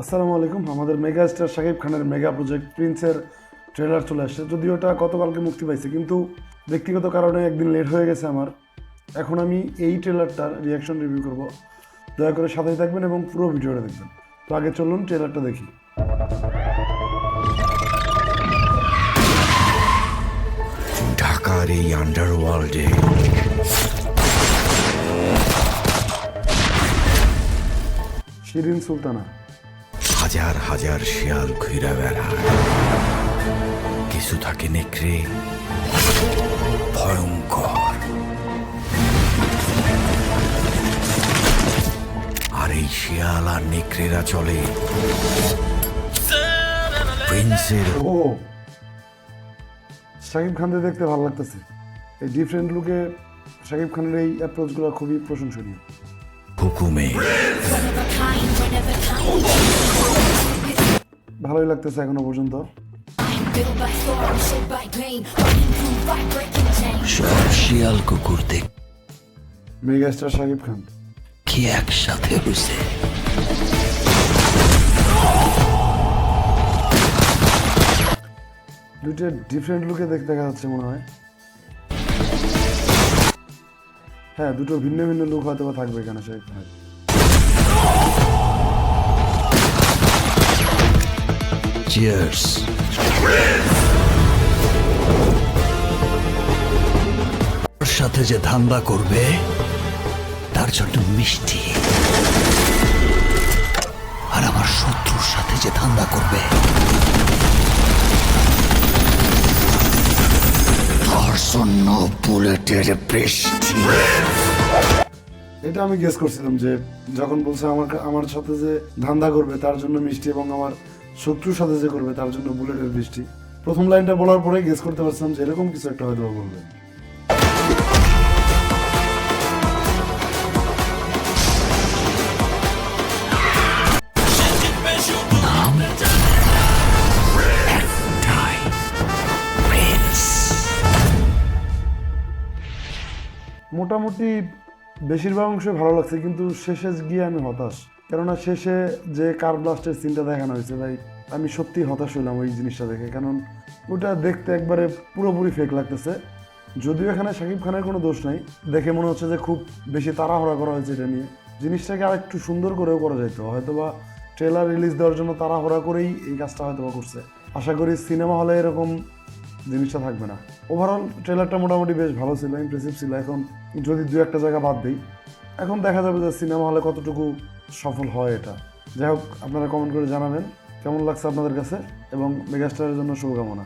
আসসালামু আলাইকুম। আমাদের মেগা স্টার শাকিব খানের মেগা প্রজেক্ট প্রিন্সের ট্রেলার চলে আসছে। যদিও ওটা গতকালকে মুক্তি পাইছে, কিন্তু ব্যক্তিগত কারণে একদিন লেট হয়ে গেছে আমার। এখন আমি এই ট্রেলারটার রিয়াকশন রিভিউ করব। দয়া করে সাথেই থাকবেন এবং পুরো ভিডিওটা দেখবেন। তো আগে চলুন ট্রেলারটা দেখি। ঢাকার এই আন্ডারওয়ার্ল্ডে শিরিন সুলতানা, হাজার হাজার শিয়াল ঘুরে বেড়ায়। কিছু থাকে নেকড়ে, ভয়ঙ্কর। আর এই শিয়াল আর নেকড়েরা চলে প্রিন্সের ও শাকিব খানকে দেখতে ভালো লাগতেছে। এই ডিফারেন্ট লুকে শাকিব খানের এই অ্যাপ্রোচগুলো খুবই প্রশংসনীয়। হুকুমে। ভালোই লাগতেছে এখনো পর্যন্ত। সব শিয়াল কুকুর মেগা স্টার শাকিব খান দেখি একসাথে হয়েছে। দুইটা ডিফারেন্ট লুকে দেখা যাচ্ছে মনে হয়। হ্যাঁ, দুটো ভিন্ন ভিন্ন লুক হয়তো বা থাকবে এখানে শাকিব খানের। চিয়ার্স। ওর সাথে যে ধান্দা করবে তার জন্য মিষ্টি, আর আমার শত্রুর সাথে যে ধান্দা করবে তার জন্য বুলেটের বৃষ্টি। এটা আমি গেস করছিলাম যে যখন বলছে আমার সাথে যে ধান্দা করবে তার জন্য মিষ্টি, এবং আমার শত্রুর সাথে যে করবে তার জন্য বুলেটের বৃষ্টি। প্রথম লাইনটা বলার পরে গেস করতে পারছিলাম যে এরকম কিছু একটা হয়তো বলবে। মোটামুটি বেশিরভাগ অংশই ভালো লাগছে, কিন্তু শেষে গিয়ে আমি হতাশ। কেননা শেষে যে কার ব্লাস্টের সিনটা দেখানো হয়েছে, ভাই আমি সত্যি হতাশ হইলাম ওই জিনিসটা দেখে। কারণ ওটা দেখতে একবারে পুরোপুরি ফেক লাগতেছে। যদিও এখানে শাকিব খানের কোনো দোষ নাই, দেখে মনে হচ্ছে যে খুব বেশি তাড়াহুড়া করা হয়েছে এটা নিয়ে। জিনিসটাকে আর একটু সুন্দর করেও করা যেত, হয়তোবা ট্রেলার রিলিজ দেওয়ার জন্য তাড়াহুড়া করেই এই কাজটা হয়তোবা করছে। আশা করি সিনেমা হলে এরকম জিনিসটা থাকবে না। ওভারঅল ট্রেলারটা মোটামুটি বেশ ভালো ছিল, ইমপ্রেসিভ ছিল। এখন যদি দু একটা জায়গা বাদ দিই, এখন দেখা যাবে যে সিনেমা হলে কতটুকু সফল হয় এটা। যাই হোক, আপনারা কমেন্ট করে জানাবেন কেমন লাগছে আপনাদের কাছে, এবং মেগাস্টারের জন্য শুভকামনা।